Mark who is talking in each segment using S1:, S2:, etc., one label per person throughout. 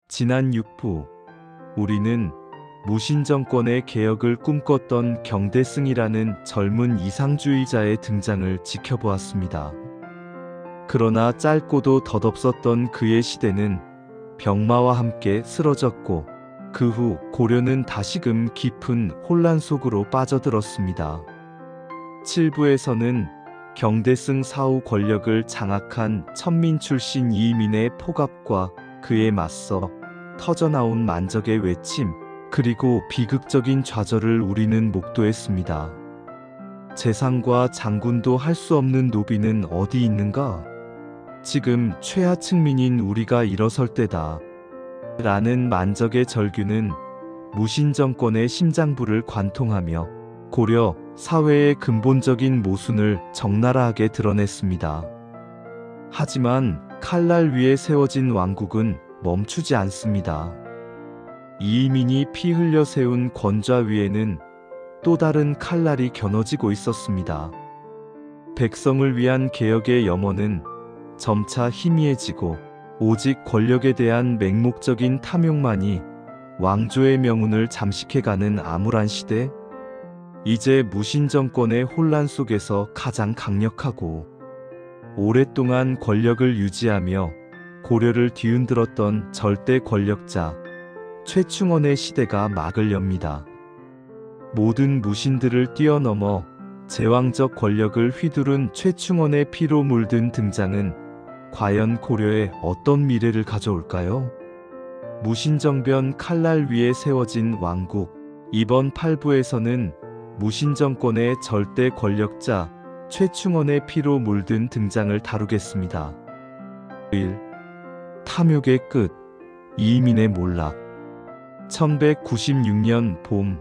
S1: 지난 6부 우리는 무신정권의 개혁을 꿈꿨던 경대승이라는 젊은 이상주의자의 등장을 지켜보았습니다. 그러나 짧고도 덧없었던 그의 시대는 병마와 함께 쓰러졌고 그 후 고려는 다시금 깊은 혼란 속으로 빠져들었습니다. 7부에서는 경대승 사후 권력을 장악한 천민 출신 이민의 포갑과 그에 맞서 터져나온 만적의 외침, 그리고 비극적인 좌절을 우리는 목도했습니다. 재상과 장군도 할 수 없는 노비는 어디 있는가? 지금 최하층민인 우리가 일어설 때다. 라는 만적의 절규는 무신정권의 심장부를 관통하며 고려 사회의 근본적인 모순을 적나라하게 드러냈습니다. 하지만 칼날 위에 세워진 왕국은 멈추지 않습니다. 이민이 피 흘려 세운 권좌 위에는 또 다른 칼날이 겨눠지고 있었습니다. 백성을 위한 개혁의 염원은 점차 희미해지고 오직 권력에 대한 맹목적인 탐욕만이 왕조의 명운을 잠식해가는 암울한 시대? 이제 무신정권의 혼란 속에서 가장 강력하고 오랫동안 권력을 유지하며 고려를 뒤흔들었던 절대 권력자 최충원의 시대가 막을 엽니다. 모든 무신들을 뛰어넘어 제왕적 권력을 휘두른 최충원의 피로 물든 등장은 과연 고려에 어떤 미래를 가져올까요? 무신정변 칼날 위에 세워진 왕국. 이번 8부에서는 무신정권의 절대 권력자 최충원의 피로 물든 등장을 다루겠습니다. 1. 탐욕의 끝, 이민의 몰락. 1196년 봄,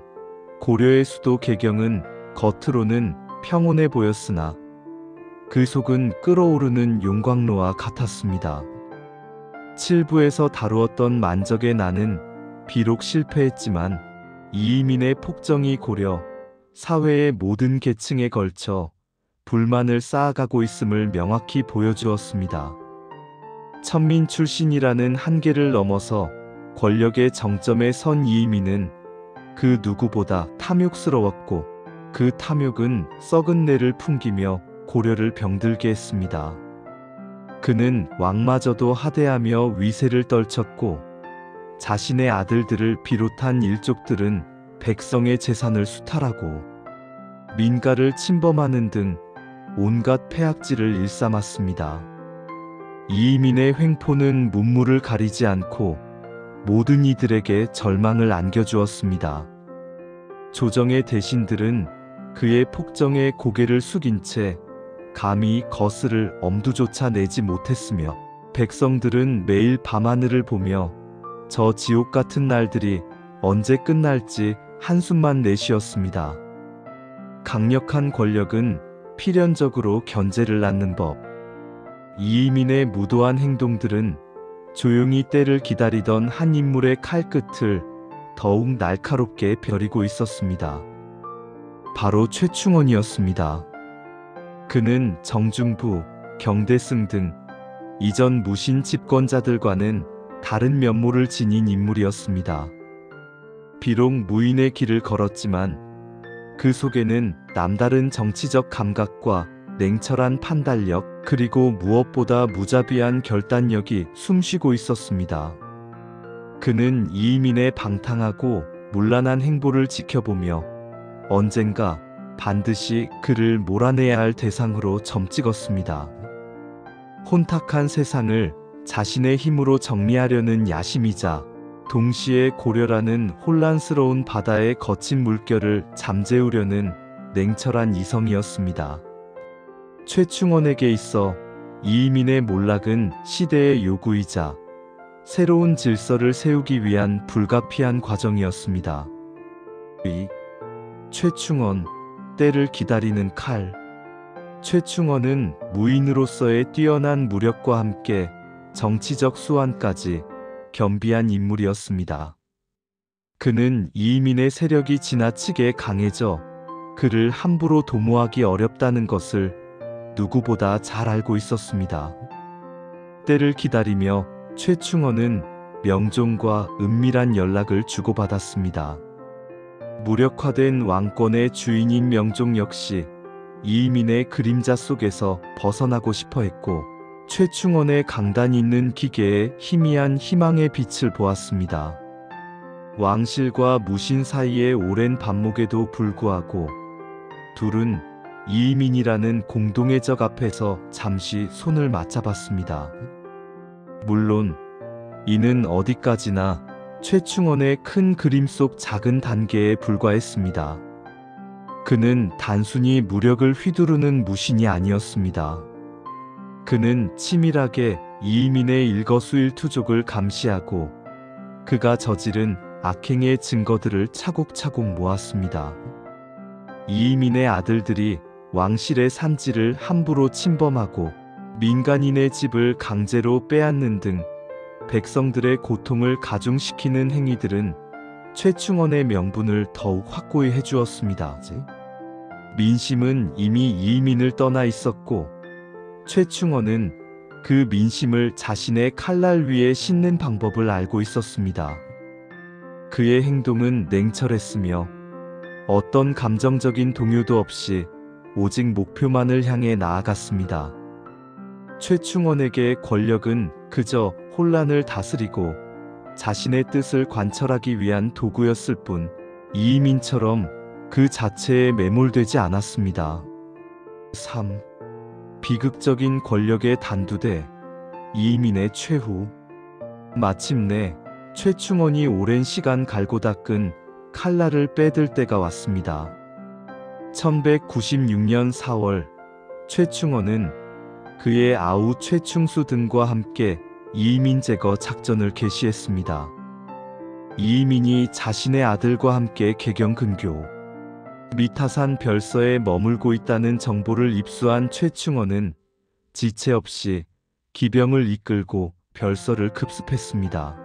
S1: 고려의 수도 개경은 겉으로는 평온해 보였으나 그 속은 끓어오르는 용광로와 같았습니다. 7부에서 다루었던 만적의 난은 비록 실패했지만 이민의 폭정이 고려 사회의 모든 계층에 걸쳐 불만을 쌓아가고 있음을 명확히 보여주었습니다. 천민 출신이라는 한계를 넘어서 권력의 정점에 선 이민은 그 누구보다 탐욕스러웠고 그 탐욕은 썩은 내를 풍기며 고려를 병들게 했습니다. 그는 왕마저도 하대하며 위세를 떨쳤고 자신의 아들들을 비롯한 일족들은 백성의 재산을 수탈하고 민가를 침범하는 등 온갖 폐악질을 일삼았습니다. 이민의 횡포는 문물을 가리지 않고 모든 이들에게 절망을 안겨주었습니다. 조정의 대신들은 그의 폭정에 고개를 숙인 채 감히 거스를 엄두조차 내지 못했으며 백성들은 매일 밤하늘을 보며 저 지옥 같은 날들이 언제 끝날지 한숨만 내쉬었습니다. 강력한 권력은 필연적으로 견제를 낳는 법. 이민의 무도한 행동들은 조용히 때를 기다리던 한 인물의 칼끝을 더욱 날카롭게 벼리고 있었습니다. 바로 최충원이었습니다. 그는 정중부, 경대승 등 이전 무신 집권자들과는 다른 면모를 지닌 인물이었습니다. 비록 무인의 길을 걸었지만 그 속에는 남다른 정치적 감각과 냉철한 판단력, 그리고 무엇보다 무자비한 결단력이 숨쉬고 있었습니다. 그는 이민의 방탕하고 문란한 행보를 지켜보며 언젠가 반드시 그를 몰아내야 할 대상으로 점찍었습니다. 혼탁한 세상을 자신의 힘으로 정리하려는 야심이자 동시에 고려라는 혼란스러운 바다의 거친 물결을 잠재우려는 냉철한 이성이었습니다. 최충원에게 있어 이민의 몰락은 시대의 요구이자 새로운 질서를 세우기 위한 불가피한 과정이었습니다. 최충원, 때를 기다리는 칼. 최충원은 무인으로서의 뛰어난 무력과 함께 정치적 수완까지 겸비한 인물이었습니다. 그는 이민의 세력이 지나치게 강해져 그를 함부로 도모하기 어렵다는 것을 누구보다 잘 알고 있었습니다. 때를 기다리며 최충원은 명종과 은밀한 연락을 주고받았습니다. 무력화된 왕권의 주인인 명종 역시 이의민의 그림자 속에서 벗어나고 싶어 했고, 최충원의 강단이 있는 기계에 희미한 희망의 빛을 보았습니다. 왕실과 무신 사이의 오랜 반목에도 불구하고 둘은 이의민이라는 공동의 적 앞에서 잠시 손을 맞잡았습니다. 물론 이는 어디까지나 최충원의 큰 그림 속 작은 단계에 불과했습니다. 그는 단순히 무력을 휘두르는 무신이 아니었습니다. 그는 치밀하게 이의민의 일거수일투족을 감시하고 그가 저지른 악행의 증거들을 차곡차곡 모았습니다. 이의민의 아들들이 왕실의 산지를 함부로 침범하고 민간인의 집을 강제로 빼앗는 등 백성들의 고통을 가중시키는 행위들은 최충원의 명분을 더욱 확고히 해주었습니다. 민심은 이미 이의민을 떠나 있었고, 최충원은 그 민심을 자신의 칼날 위에 싣는 방법을 알고 있었습니다. 그의 행동은 냉철했으며 어떤 감정적인 동요도 없이 오직 목표만을 향해 나아갔습니다. 최충원에게 권력은 그저 혼란을 다스리고 자신의 뜻을 관철하기 위한 도구였을 뿐, 이의민처럼 그 자체에 매몰되지 않았습니다. 3. 비극적인 권력에 단두대 이의민의 최후. 마침내 최충원이 오랜 시간 갈고 닦은 칼날을 빼들 때가 왔습니다. 1196년 4월, 최충원은 그의 아우 최충수 등과 함께 이의민 제거 작전을 개시했습니다. 이의민이 자신의 아들과 함께 개경근교 미타산 별서에 머물고 있다는 정보를 입수한 최충원은 지체 없이 기병을 이끌고 별서를 급습했습니다.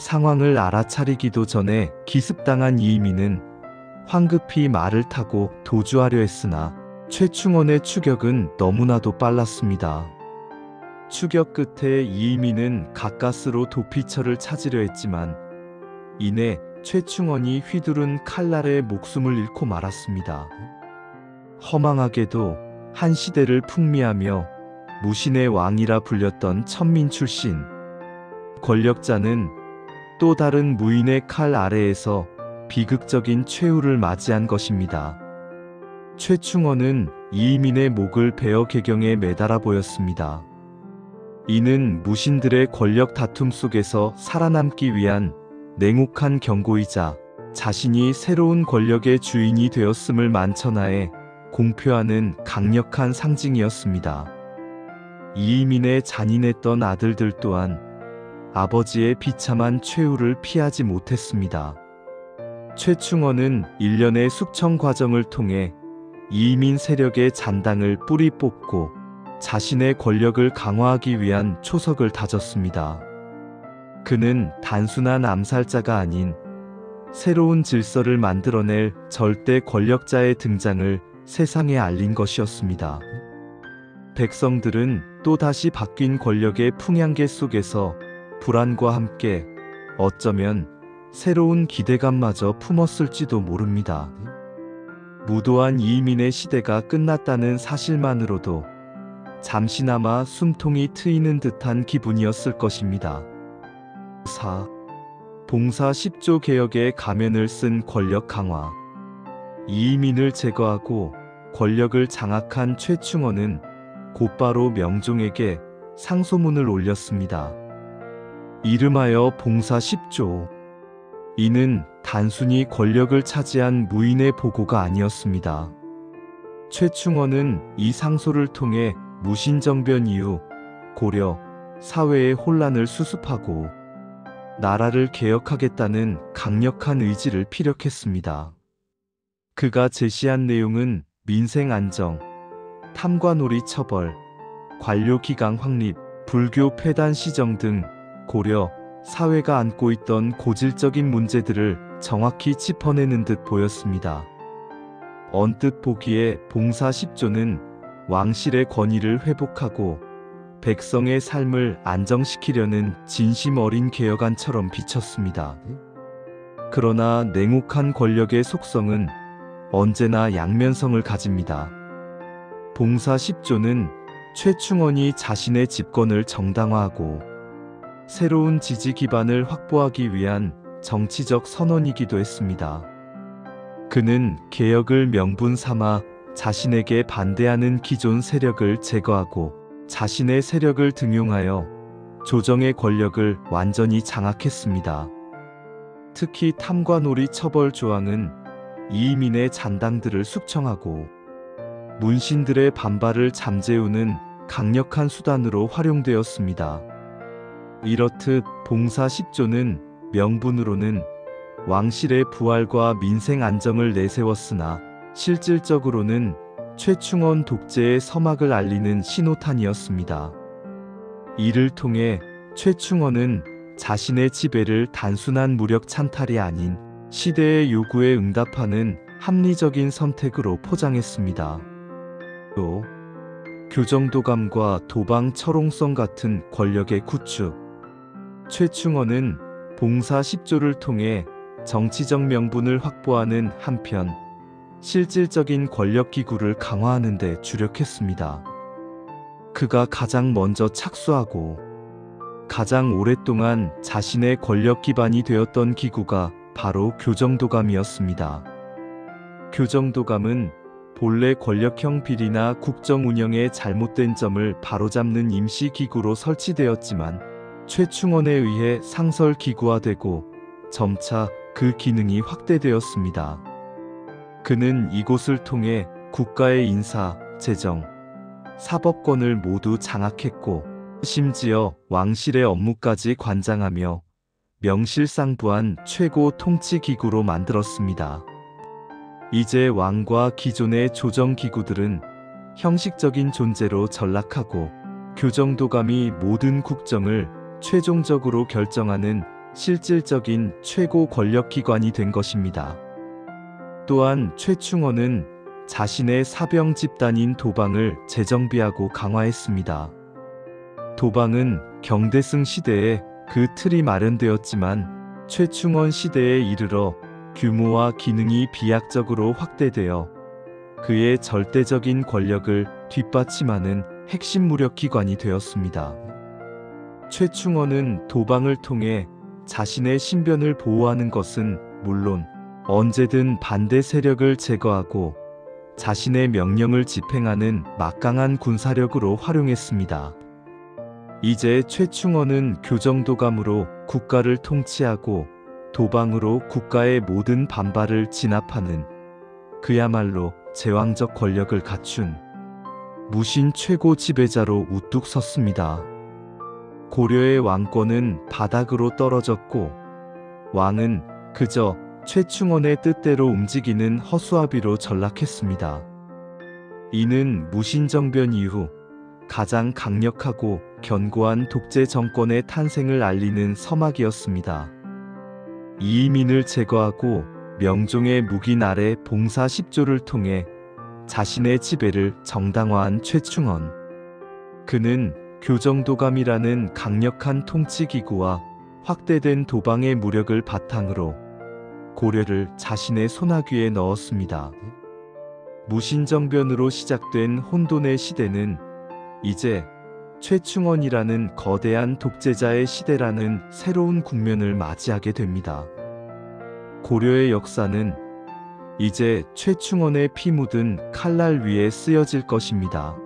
S1: 상황을 알아차리기도 전에 기습당한 이의민은 황급히 말을 타고 도주하려 했으나 최충원의 추격은 너무나도 빨랐습니다. 추격 끝에 이의민은 가까스로 도피처를 찾으려 했지만 이내 최충원이 휘두른 칼날에 목숨을 잃고 말았습니다. 허망하게도 한 시대를 풍미하며 무신의 왕이라 불렸던 천민 출신 권력자는 또 다른 무인의 칼 아래에서 비극적인 최후를 맞이한 것입니다. 최충원은 이의민의 목을 베어 개경에 매달아 보였습니다. 이는 무신들의 권력 다툼 속에서 살아남기 위한 냉혹한 경고이자 자신이 새로운 권력의 주인이 되었음을 만천하에 공표하는 강력한 상징이었습니다. 이의민의 잔인했던 아들들 또한 아버지의 비참한 최후를 피하지 못했습니다. 최충원은 일련의 숙청 과정을 통해 이의민 세력의 잔당을 뿌리 뽑고 자신의 권력을 강화하기 위한 초석을 다졌습니다. 그는 단순한 암살자가 아닌 새로운 질서를 만들어낼 절대 권력자의 등장을 세상에 알린 것이었습니다. 백성들은 또다시 바뀐 권력의 풍향계 속에서 불안과 함께 어쩌면 새로운 기대감마저 품었을지도 모릅니다. 무도한 이의민의 시대가 끝났다는 사실만으로도 잠시나마 숨통이 트이는 듯한 기분이었을 것입니다. 4. 봉사 10조 개혁의 가면을 쓴 권력 강화. 이의민을 제거하고 권력을 장악한 최충원은 곧바로 명종에게 상소문을 올렸습니다. 이름하여 봉사 10조. 이는 단순히 권력을 차지한 무인의 보고가 아니었습니다. 최충원은 이 상소를 통해 무신정변 이후 고려 사회의 혼란을 수습하고 나라를 개혁하겠다는 강력한 의지를 피력했습니다. 그가 제시한 내용은 민생 안정, 탐관오리 처벌, 관료 기강 확립, 불교 폐단 시정 등 고려 사회가 안고 있던 고질적인 문제들을 정확히 짚어내는 듯 보였습니다. 언뜻 보기에 봉사 10조는 왕실의 권위를 회복하고 백성의 삶을 안정시키려는 진심 어린 개혁안처럼 비쳤습니다. 그러나 냉혹한 권력의 속성은 언제나 양면성을 가집니다. 봉사 10조는 최충원이 자신의 집권을 정당화하고 새로운 지지 기반을 확보하기 위한 정치적 선언이기도 했습니다. 그는 개혁을 명분 삼아 자신에게 반대하는 기존 세력을 제거하고 자신의 세력을 등용하여 조정의 권력을 완전히 장악했습니다. 특히 탐관오리 처벌 조항은 이의민의 잔당들을 숙청하고 문신들의 반발을 잠재우는 강력한 수단으로 활용되었습니다. 이렇듯 봉사 10조는 명분으로는 왕실의 부활과 민생 안정을 내세웠으나 실질적으로는 최충원 독재의 서막을 알리는 신호탄이었습니다. 이를 통해 최충원은 자신의 지배를 단순한 무력 찬탈이 아닌 시대의 요구에 응답하는 합리적인 선택으로 포장했습니다. 또 교정도감과 도방 철옹성 같은 권력의 구축. 최충원은 봉사 10조를 통해 정치적 명분을 확보하는 한편 실질적인 권력기구를 강화하는 데 주력했습니다. 그가 가장 먼저 착수하고 가장 오랫동안 자신의 권력 기반이 되었던 기구가 바로 교정도감이었습니다. 교정도감은 본래 권력형 비리나 국정 운영의 잘못된 점을 바로잡는 임시기구로 설치되었지만 최충원에 의해 상설기구화되고 점차 그 기능이 확대되었습니다. 그는 이곳을 통해 국가의 인사, 재정, 사법권을 모두 장악했고 심지어 왕실의 업무까지 관장하며 명실상부한 최고 통치기구로 만들었습니다. 이제 왕과 기존의 조정기구들은 형식적인 존재로 전락하고 교정도감이 모든 국정을 최종적으로 결정하는 실질적인 최고 권력기관이 된 것입니다. 또한 최충원은 자신의 사병 집단인 도방을 재정비하고 강화했습니다. 도방은 경대승 시대에 그 틀이 마련되었지만 최충원 시대에 이르러 규모와 기능이 비약적으로 확대되어 그의 절대적인 권력을 뒷받침하는 핵심 무력 기관이 되었습니다. 최충원은 도방을 통해 자신의 신변을 보호하는 것은 물론 언제든 반대 세력을 제거하고 자신의 명령을 집행하는 막강한 군사력으로 활용했습니다. 이제 최충원은 교정도감으로 국가를 통치하고 도방으로 국가의 모든 반발을 진압하는 그야말로 제왕적 권력을 갖춘 무신 최고 지배자로 우뚝 섰습니다. 고려의 왕권은 바닥으로 떨어졌고 왕은 그저 최충원의 뜻대로 움직이는 허수아비로 전락했습니다. 이는 무신정변 이후 가장 강력하고 견고한 독재 정권의 탄생을 알리는 서막이었습니다. 이의민을 제거하고 명종의 묵인 아래 봉사 10조를 통해 자신의 지배를 정당화한 최충원. 그는 교정도감이라는 강력한 통치기구와 확대된 도방의 무력을 바탕으로 고려를 자신의 손아귀에 넣었습니다. 무신정변으로 시작된 혼돈의 시대는 이제 최충원이라는 거대한 독재자의 시대라는 새로운 국면을 맞이하게 됩니다. 고려의 역사는 이제 최충원의 피 묻은 칼날 위에 쓰여질 것입니다.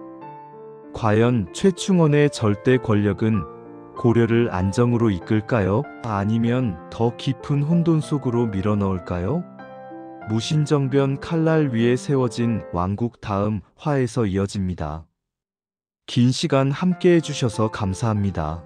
S1: 과연 최충원의 절대 권력은 고려를 안정으로 이끌까요? 아니면 더 깊은 혼돈 속으로 밀어넣을까요? 무신정변 칼날 위에 세워진 왕국 다음 화에서 이어집니다. 긴 시간 함께 해주셔서 감사합니다.